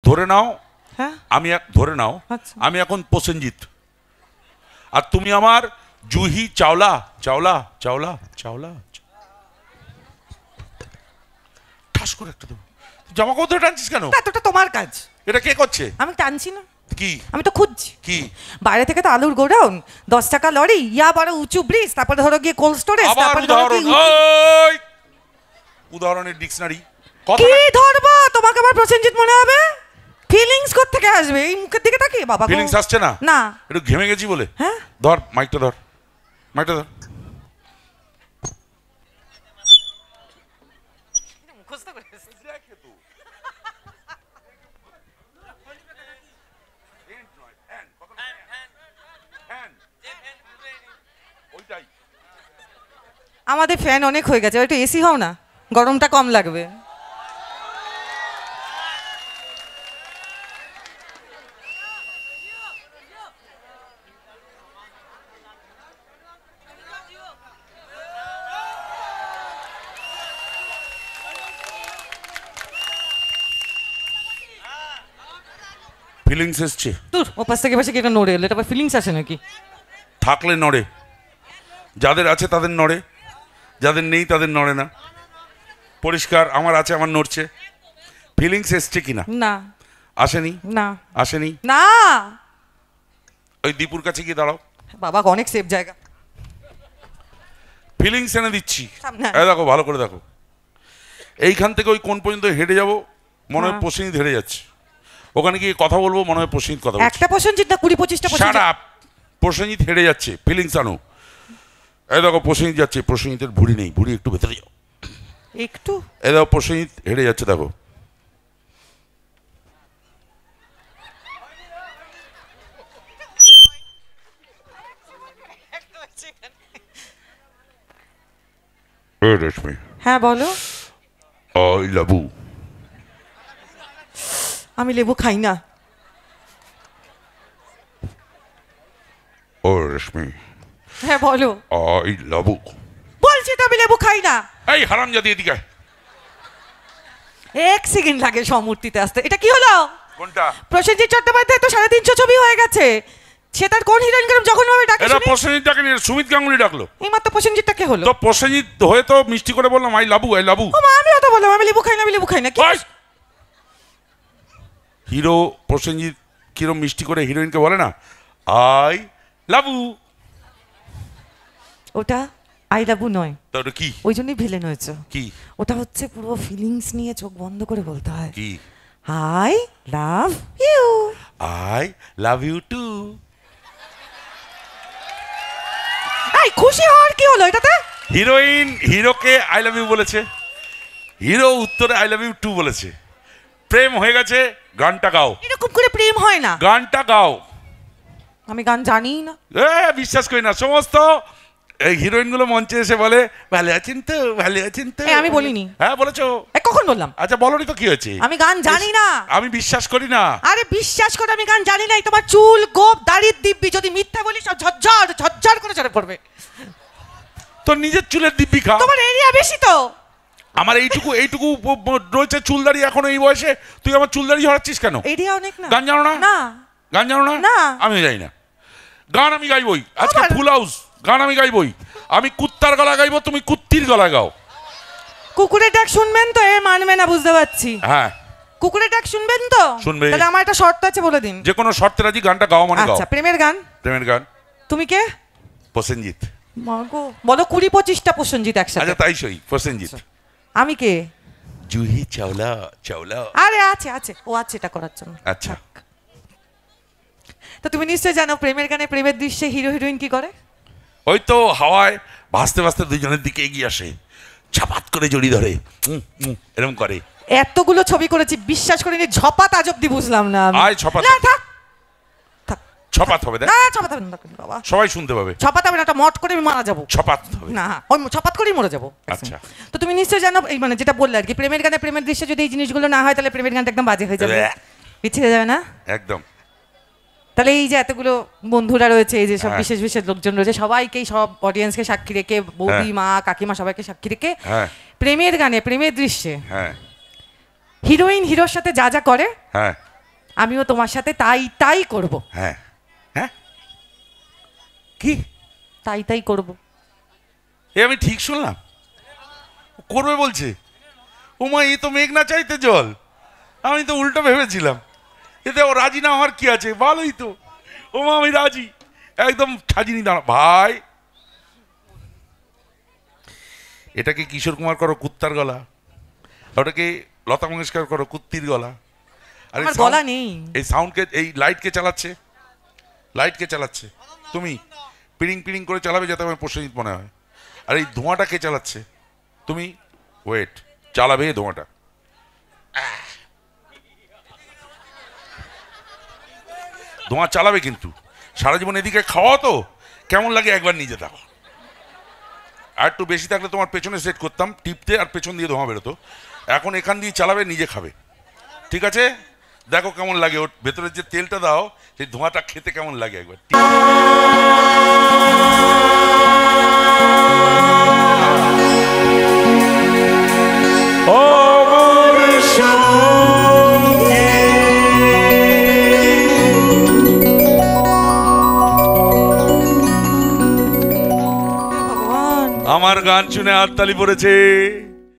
ধরে নাও হ্যাঁ ধরে নাও আচ্ছা। আমি এখন প্রসেনজিৎ আর তুমি আমার জুহি চাওলা চাওলা চাওলা চাওলা ঠাস করে একটা দেবো। জামা কাপড় ধরে টানছিস কেন? এতটা তোমার কাজ। এটা কে করছে? আমি টানছি না। কি? আমি তো খুঁজছি। কি? বাইরে থেকে তো আলুর গোডাউন, 10 টাকা লরি, ইয়া বড় উঁচু ব্রিজ, তারপরে ধরো গিয়ে কোল্ড স্টোরেজ, তারপরে উদাহরণ উদাহরণের ডিকশনারি কি ধরবো? তোমাকে আবার প্রসেনজিৎ মনে হবে? ফিলিংস কোথা থেকে আসবে এই মুখের দিকে তাকিয়ে? বাবা ফিলিংস আসছে না? না একটু ঘেমে গেছি বলে। হ্যাঁ ধর মাইকটা ধর, মাইকটা ধর। আমাদের ফ্যান অনেক হয়ে গেছে, একটু এসি হও না, গরমটা কম লাগবে। ফিলিংস এসছে? তোর ওপাশ থেকে পাশে কি এটা নড়ে এলো, এটা আবার ফিলিংস আসে নাকি? থাকলে নড়ে, যাদের আছে তাদের নড়ে, যাদের নেই তাদের নড়ে না। পরিষ্কার আমার আছে, আমার নড়ছে। ফিলিংস এসছে কিনা? না আসেনি। না আসেনি না। ওই দীপুর কাছে গিয়ে দাঁড়াও। বাবা অনেক সেফ জায়গা। ফিলিংস এনে দিচ্ছি। সামনে আয়। এই দেখো, ভালো করে দেখো। এইখান থেকে ওই কোন পর্যন্ত হেঁটে যাব, মনে হয় প্রসেনজিৎ হেঁটে যাচ্ছে। ওখানে গিয়ে কথা বলবো, মনে হয় প্রসেনজিৎ কথা বলছে। একটা প্রসেনজিৎ না 20-25টা শাট প্রসেনজিৎ। আপ। প্রসেনজিৎ হেঁটে যাচ্ছে, ফিলিংস আনো। এই দেখো প্রসেনজিৎ যাচ্ছে, প্রসেনজিতের ভুঁড়ি নেই, ভুঁড়ি একটু ভেতরে যাও একটু। এই দেখো প্রসেনজিৎ হেঁটে যাচ্ছে, দেখো। রেশমি, হ্যাঁ বলো। I love you. আমি লেবু খাই না। ও রেশমি, হ্যাঁ বলো। I love you. বলছি তো আমি লেবু খাই না। এই হারামজাদি এদিকে আয়। 1 সেকেন্ড লাগে সমূর্তিতে আসতে। এটা কি হলো? কোনটা? প্রসেনজিৎ চট্টোপাধ্যায় তো 350 ছবি হয়ে গেছে। সে তার কোন হিরোইনকে যখন ভাবে ডাকে এটা শুনি? প্রসেনজিৎ ডাকে নি, সুমিত গাঙ্গুলি ডাকলো। এই মাত্র প্রসেনজিৎটা কে হলো? তো প্রসেনজিৎ হয়ে তো মিষ্টি করে বললাম I love you, I love you. ও মা, আমিও তো বললাম আমি লেবু খাই না, আমি লেবু খাই না। কি হিরো প্রসেনজিৎ কিরম মিষ্টি করে হিরোইনকে বলে না আই লাভ ইউ? ওটা আই লাভ ইউ নয়। তা ওটা কি? ওই জন্যই ভিলেন হয়েছে। কি? ওটা হচ্ছে পুরো ফিলিংস নিয়ে চোখ বন্ধ করে বলতে হয়। কি? I love you. I love you too. এই খুশি হওয়ার কি হলো এটাতে? হিরোইন হিরোকে আই লাভ ইউ বলেছে, হিরো উত্তরে আই লাভ ইউ টু বলেছে। প্রেম হয়ে গেছে, গানটা গাও। এরকম করে প্রেম হয় না। গানটা গাও। আমি গান জানি না। বিশ্বাস করি না। সমস্ত এই হিরোইন গুলো মঞ্চে এসে বলে ভালো আছেন তো, ভালো আছেন তো। আমি বলিনি। হ্যাঁ বলেছো। কখন বললাম? আচ্ছা বলনি তো কি হয়েছে? আমি গান জানি না। আমি বিশ্বাস করি না। আরে বিশ্বাস করে আমি গান জানি না। তোমার চুল গোপ দাড়ির দিব্যি, যদি মিথ্যা বলি সব ঝরঝর ঝরঝর করে ঝরে পড়বে। তোর নিজের চুলের দিব্যি খা। তোমার এরিয়া বেশি তো। আমার এইটুকু এইটুকু রয়েছে চুলদাড়ি, এখন এই বয়সে তুই আমার চুলদাড়ি ঝরাচ্ছিস কেন? এরিয়া অনেক না। গান জানো না? না। গান জানো না? না। আমি জানি না। গান আমি গাইবই আজকে, ফুল হাউস গান আমি গাইবই। আমি কুত্তার গলা গাইবো, তুমি কুত্তির গলা গাও। কুকুরের ডাক শুনবেন তো? এ মানবে না, বুঝতে পারছি। হ্যাঁ কুকুরের ডাক শুনবেন তো? শুনবে। তাহলে আমার একটা শর্ত আছে, বলে দিন। যে কোনো শর্তে রাজি, গানটা গাও মানে গাও। আচ্ছা প্রেমের গান। প্রেমের গান। তুমি কে? প্রসেনজিৎ। মাগো বলো 20-25টা প্রসেনজিৎ একসাথে। আচ্ছা তাই সই, প্রসেনজিৎ। আমি কে? জুহি চাওলা চাওলা। আরে আছে আছে, ও আছে এটা করার জন্য। আচ্ছা তো তুমি নিশ্চয় জানো প্রেমের গানে প্রেমের দৃশ্যে হিরো হিরোইন কি করে? ওই তো হাওয়ায় ভাসতে ভাসতে দুজনের দিকে এগিয়ে আসে, ছাপাত করে জড়ি ধরে এরকম করে। এতগুলো ছবি করেছি, বিশ্বাস করিনি ঝপাত আজ অব্দি বুঝলাম না। আয় ছপাত। না থাক থাক। ছপাত হবে। না ছপাত হবে না বাবা। সবাই শুনতে পাবে। ছপাত হবে না, একটা মট করে আমি মারা যাবো। ছপাত হবে না, ওই ছপাত করেই মরে যাবো। আচ্ছা তো তুমি নিশ্চয় জানো এই মানে যেটা বললে আর কি, প্রেমের গানে প্রেমের দৃশ্যে যদি এই জিনিসগুলো না হয় তাহলে প্রেমের গানটা একদম বাজে হয়ে যাবে, পিছিয়ে যাবে না একদম। তাহলে এই যে এতগুলো বন্ধুরা রয়েছে, এই যে সব হ্যাঁ। বিশেষ বিশেষ লোকজন রয়েছে, সবাইকেই সব অডিয়েন্সকে সাক্ষী রেখে, বৌদি মা কাকিমা সবাইকে সাক্ষী রেখে হ্যাঁ প্রেমের গানে প্রেমের দৃশ্যে হ্যাঁ হিরোইন হিরোর সাথে যা যা করে হ্যাঁ আমিও তোমার সাথে তাই তাই করব। হ্যাঁ হ্যাঁ কি তাই তাই করব। এ আমি ঠিক শুনলাম? করবে বলছে? ওমা, এ তো মেঘ না চাইতে জল। আমি তো উল্টো ভেবেছিলাম। এতে ও রাজি না হওয়ার কি আছে? ভালোই তো। ওমা, আমি রাজি, একদম ছাজিনি দাঁড়া ভাই। এটাকে কিশোর কুমার করো কুত্তার গলা, ওটাকে লতা মঙ্গেশকর করো কুত্তির গলা। আর আমার গলা নেই। এই সাউন্ডকে, এই লাইটকে চালাচ্ছে, লাইটকে চালাচ্ছে তুমি। পিড়িং পিড়িং করে চালাবে যাতে আমার প্রসেনজিৎ মনে হয়। আর এই ধোঁয়াটা কে চালাচ্ছে? তুমি। ওয়েট, চালাবে এই ধোঁয়াটা। ধোঁয়া চালাবে কিন্তু সারা জীবন এদিকে খাওয়া তো কেমন লাগে একবার নিজে দেখো। আর একটু বেশি থাকলে তোমার পেছনে সেট করতাম টিপতে, আর পেছন দিয়ে ধোঁয়া বেরোতো। এখন এখান দিয়ে চালাবে, নিজে খাবে, ঠিক আছে? দেখো কেমন লাগে, ওর ভেতরের যে তেলটা দাও সেই ধোঁয়াটা খেতে কেমন লাগে একবার। ভগবান, আমার গান শুনে হাততালি পড়েছে।